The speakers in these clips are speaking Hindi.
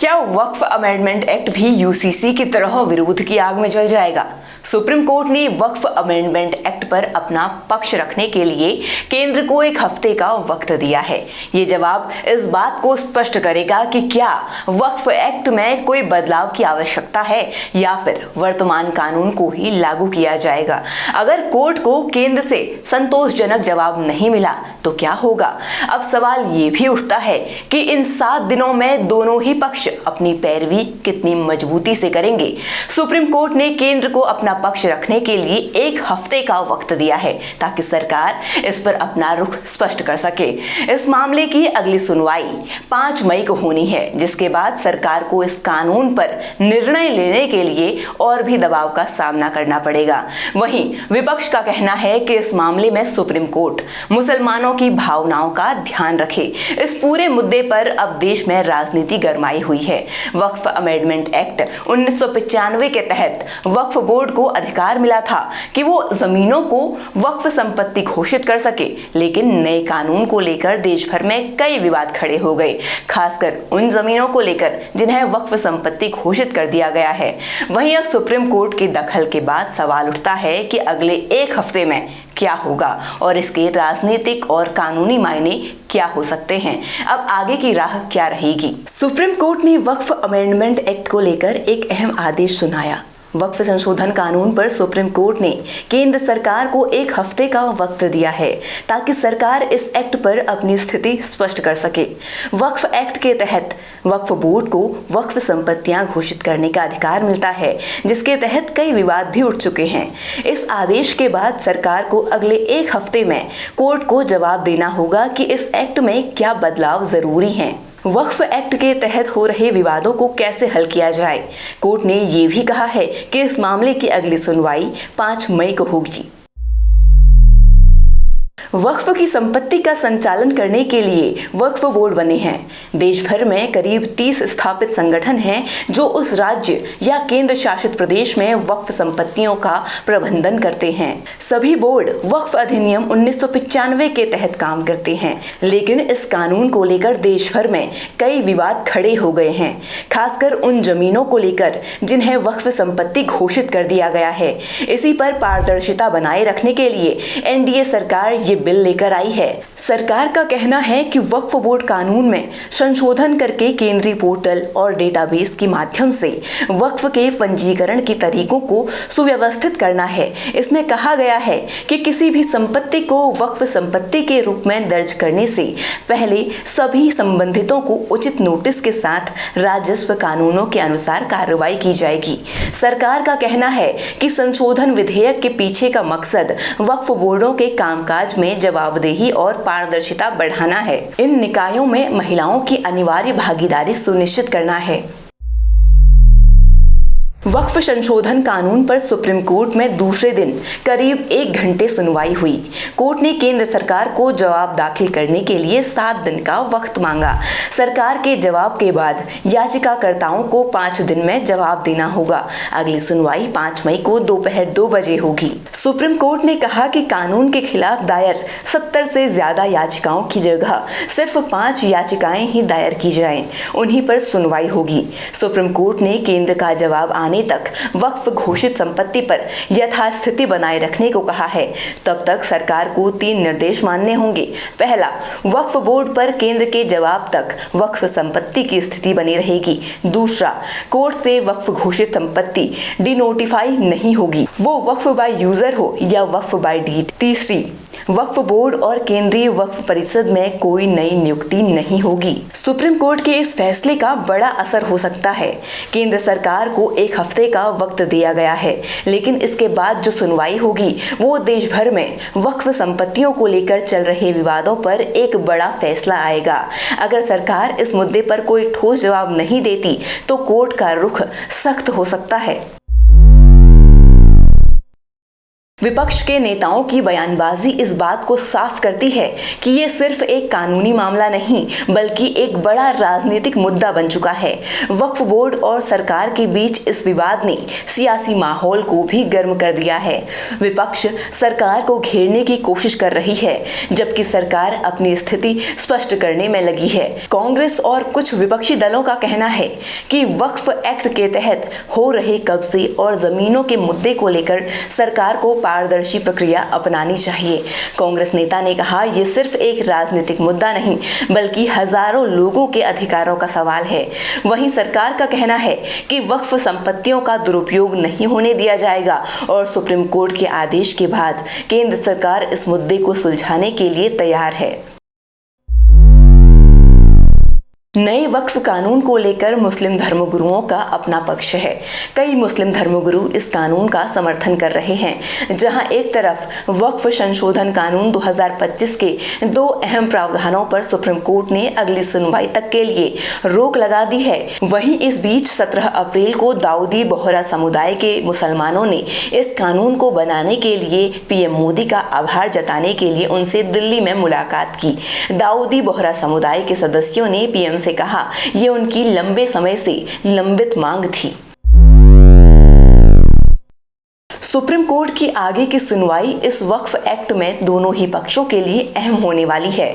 क्या वक्फ अमेंडमेंट एक्ट भी यूसीसी की तरह विरोध की आग में जल जाएगा? सुप्रीम कोर्ट ने वक्फ अमेंडमेंट एक्ट पर अपना पक्ष रखने के लिए केंद्र को एक हफ्ते का वक्त दिया है। ये जवाब इस बात को स्पष्ट करेगा कि क्या वक्फ एक्ट में कोई बदलाव की आवश्यकता है या फिर वर्तमान कानून को ही लागू किया जाएगा। अगर कोर्ट को केंद्र से संतोषजनक जवाब नहीं मिला तो क्या होगा? अब सवाल ये भी उठता है कि इन 7 दिनों में दोनों ही पक्ष अपनी पैरवी कितनी मजबूती से करेंगे। सुप्रीम कोर्ट ने केंद्र को अपना पक्ष रखने के लिए एक हफ्ते का वक्त दिया है ताकि सरकार इस पर अपना रुख स्पष्ट कर सके। इस मामले की अगली सुनवाई 5 मई को होनी है, जिसके बाद सरकार को इस कानून पर निर्णय लेने के लिए और भी दबाव का सामना करना पड़ेगा। वहीं विपक्ष का कहना है कि इस मामले में सुप्रीम कोर्ट मुसलमानों की भावनाओं का ध्यान रखे। इस पूरे मुद्दे पर अब देश में राजनीति गरमाई हुई है। वक्फ अमेंडमेंट एक्ट 1995 के तहत वक्फ बोर्ड को अधिकार मिला था कि वो जमीनों को वक्फ संपत्ति घोषित कर सके, लेकिन नए कानून को लेकर देश भर में कई विवाद खड़े हो गए, खासकर उन जमीनों को लेकर जिन्हें वक्फ संपत्ति घोषित कर दिया गया है। वहीं अब सुप्रीम कोर्ट के दखल के बाद सवाल उठता है कि अगले एक हफ्ते में क्या होगा और इसके राजनीतिक और कानूनी मायने क्या हो सकते हैं। अब आगे की राह क्या रहेगी? सुप्रीम कोर्ट ने वक्फ अमेंडमेंट एक्ट को लेकर एक अहम आदेश सुनाया। वक्फ संशोधन कानून पर सुप्रीम कोर्ट ने केंद्र सरकार को एक हफ्ते का वक्त दिया है ताकि सरकार इस एक्ट पर अपनी स्थिति स्पष्ट कर सके। वक्फ एक्ट के तहत वक्फ बोर्ड को वक्फ संपत्तियां घोषित करने का अधिकार मिलता है, जिसके तहत कई विवाद भी उठ चुके हैं। इस आदेश के बाद सरकार को अगले एक हफ्ते में कोर्ट को जवाब देना होगा कि इस एक्ट में क्या बदलाव जरूरी हैं। वक्फ एक्ट के तहत हो रहे विवादों को कैसे हल किया जाए। कोर्ट ने ये भी कहा है कि इस मामले की अगली सुनवाई 5 मई को होगी। वक्फ की संपत्ति का संचालन करने के लिए वक्फ बोर्ड बने हैं। देश भर में करीब 30 स्थापित संगठन हैं जो उस राज्य या केंद्र शासित प्रदेश में वक्फ संपत्तियों का प्रबंधन करते हैं। सभी बोर्ड वक्फ अधिनियम 1995 के तहत काम करते हैं, लेकिन इस कानून को लेकर देश भर में कई विवाद खड़े हो गए हैं, खासकर उन जमीनों को लेकर जिन्हें वक्फ संपत्ति घोषित कर दिया गया है। इसी पर पारदर्शिता बनाए रखने के लिए एनडीए सरकार ये बिल लेकर आई है। सरकार का कहना है कि वक्फ बोर्ड कानून में संशोधन करके केंद्रीय पोर्टल और डेटाबेस के माध्यम से वक्फ के पंजीकरण के तरीकों को सुव्यवस्थित करना है। इसमें कहा गया है कि किसी भी संपत्ति को वक्फ संपत्ति के रूप में दर्ज करने से पहले सभी संबंधितों को उचित नोटिस के साथ राजस्व कानूनों के अनुसार कार्रवाई की जाएगी। सरकार का कहना है कि संशोधन विधेयक के पीछे का मकसद वक्फ बोर्डों के कामकाज में जवाबदेही और पारदर्शिता बढ़ाना है। इन निकायों में महिलाओं की अनिवार्य भागीदारी सुनिश्चित करना है। वक्फ संशोधन कानून पर सुप्रीम कोर्ट में दूसरे दिन करीब 1 घंटे सुनवाई हुई। कोर्ट ने केंद्र सरकार को जवाब दाखिल करने के लिए 7 दिन का वक्त मांगा। सरकार के जवाब के बाद याचिकाकर्ताओं को 5 दिन में जवाब देना होगा। अगली सुनवाई 5 मई को दोपहर 2 बजे होगी। सुप्रीम कोर्ट ने कहा कि कानून के खिलाफ दायर 70 से ज्यादा याचिकाओं की जगह सिर्फ 5 याचिकाएं ही दायर की जाएं, उन्हीं पर सुनवाई होगी। सुप्रीम कोर्ट ने केंद्र का जवाब आने तक वक्फ घोषित संपत्ति पर यथास्थिति बनाए रखने को कहा है। तब तक सरकार को 3 निर्देश मानने होंगे। पहला, वक्फ बोर्ड पर केंद्र के जवाब तक वक्फ संपत्ति की स्थिति बनी रहेगी। दूसरा, कोर्ट से वक्फ घोषित संपत्ति डिनोटिफाई नहीं होगी, वो वक्फ बाय यूजर हो या वक्फ बाय डीड। तीसरी, वक्फ बोर्ड और केंद्रीय वक्फ परिषद में कोई नई नियुक्ति नहीं होगी। सुप्रीम कोर्ट के इस फैसले का बड़ा असर हो सकता है। केंद्र सरकार को एक हफ्ते का वक्त दिया गया है, लेकिन इसके बाद जो सुनवाई होगी वो देश भर में वक्फ संपत्तियों को लेकर चल रहे विवादों पर एक बड़ा फैसला आएगा। अगर सरकार इस मुद्दे पर कोई ठोस जवाब नहीं देती तो कोर्ट का रुख सख्त हो सकता है। विपक्ष के नेताओं की बयानबाजी इस बात को साफ करती है कि ये सिर्फ एक कानूनी मामला नहीं बल्कि एक बड़ा राजनीतिक मुद्दा बन चुका है। वक्फ बोर्ड और सरकार के बीच इस विवाद ने सियासी माहौल को भी गर्म कर दिया है। विपक्ष सरकार को घेरने की कोशिश कर रही है जबकि सरकार अपनी स्थिति स्पष्ट करने में लगी है। कांग्रेस और कुछ विपक्षी दलों का कहना है कि वक्फ एक्ट के तहत हो रहे कब्जे और जमीनों के मुद्दे को लेकर सरकार को पारदर्शी प्रक्रिया अपनानी चाहिए। कांग्रेस नेता ने कहा, ये सिर्फ एक राजनीतिक मुद्दा नहीं बल्कि हजारों लोगों के अधिकारों का सवाल है। वहीं सरकार का कहना है कि वक्फ संपत्तियों का दुरुपयोग नहीं होने दिया जाएगा और सुप्रीम कोर्ट के आदेश के बाद केंद्र सरकार इस मुद्दे को सुलझाने के लिए तैयार है। नए वक्फ कानून को लेकर मुस्लिम धर्मगुरुओं का अपना पक्ष है। कई मुस्लिम धर्मगुरु इस कानून का समर्थन कर रहे हैं। जहां एक तरफ वक्फ संशोधन कानून 2025 के 2 अहम प्रावधानों पर सुप्रीम कोर्ट ने अगली सुनवाई तक के लिए रोक लगा दी है, वहीं इस बीच 17 अप्रैल को दाऊदी बोहरा समुदाय के मुसलमानों ने इस कानून को बनाने के लिए पीएम मोदी का आभार जताने के लिए उनसे दिल्ली में मुलाकात की। दाऊदी बोहरा समुदाय के सदस्यों ने पीएम से कहा, ये उनकी लंबे समय से लंबित मांग थी। सुप्रीम कोर्ट की आगे की सुनवाई इस वक्फ एक्ट में दोनों ही पक्षों के लिए अहम होने वाली है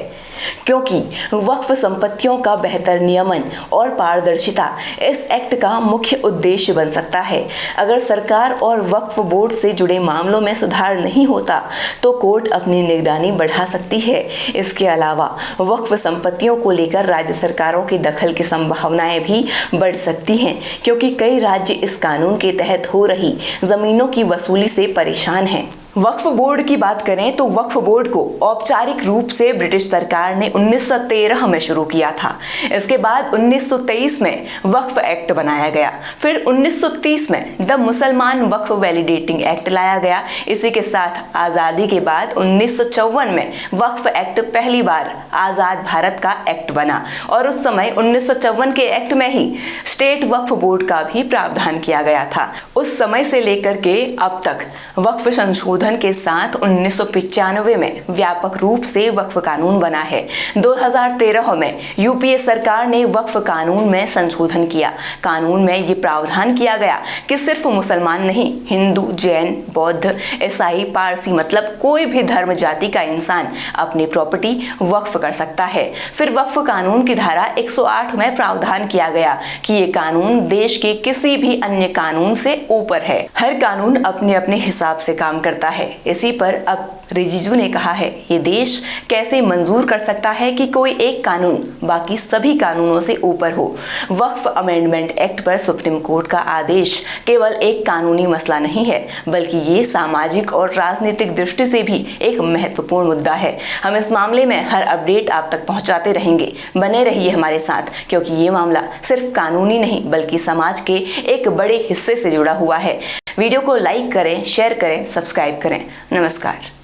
क्योंकि वक्फ संपत्तियों का बेहतर नियमन और पारदर्शिता इस एक्ट का मुख्य उद्देश्य बन सकता है। अगर सरकार और वक्फ बोर्ड से जुड़े मामलों में सुधार नहीं होता तो कोर्ट अपनी निगरानी बढ़ा सकती है। इसके अलावा वक्फ संपत्तियों को लेकर राज्य सरकारों के दखल की संभावनाएं भी बढ़ सकती हैं क्योंकि कई राज्य इस कानून के तहत हो रही जमीनों की वसूली से परेशान हैं। वक्फ बोर्ड की बात करें तो वक्फ बोर्ड को औपचारिक रूप से ब्रिटिश सरकार ने 1913 में शुरू किया था। इसके बाद 1923 में वक्फ एक्ट बनाया गया। फिर 1930 में द मुसलमान वक्फ वैलिडेटिंग एक्ट लाया गया। इसी के साथ आज़ादी के बाद 1954 में वक्फ एक्ट पहली बार आज़ाद भारत का एक्ट बना और उस समय 1954 के एक्ट में ही स्टेट वक्फ बोर्ड का भी प्रावधान किया गया था। उस समय से लेकर के अब तक वक्फ संशोधन के साथ 1995 में व्यापक रूप से वक्फ कानून बना है। 2013 में यूपीए सरकार ने वक्फ कानून में संशोधन किया। कानून में ये प्रावधान किया गया कि सिर्फ मुसलमान नहीं, हिंदू, जैन, बौद्ध, ईसाई, पारसी मतलब कोई भी धर्म जाति का इंसान अपनी प्रॉपर्टी वक्फ कर सकता है। फिर वक्फ कानून की धारा 108 में प्रावधान किया गया कि ये कानून देश के किसी भी अन्य कानून से ऊपर है। हर कानून अपने अपने हिसाब से काम करता है। इसी पर अब रिजिजू ने कहा है, ये देश कैसे मंजूर कर सकता है कि कोई एक कानून बाकी सभी कानूनों से ऊपर हो। वक्फ अमेंडमेंट एक्ट पर सुप्रीम कोर्ट का आदेश केवल एक कानूनी मसला नहीं है बल्कि ये सामाजिक और राजनीतिक दृष्टि से भी एक महत्वपूर्ण मुद्दा है। हम इस मामले में हर अपडेट आप तक पहुंचाते रहेंगे। बने रहिए हमारे साथ क्योंकि ये मामला सिर्फ कानूनी नहीं बल्कि समाज के एक बड़े हिस्से से जुड़ा हुआ है। वीडियो को लाइक करें, शेयर करें, सब्सक्राइब करें। नमस्कार।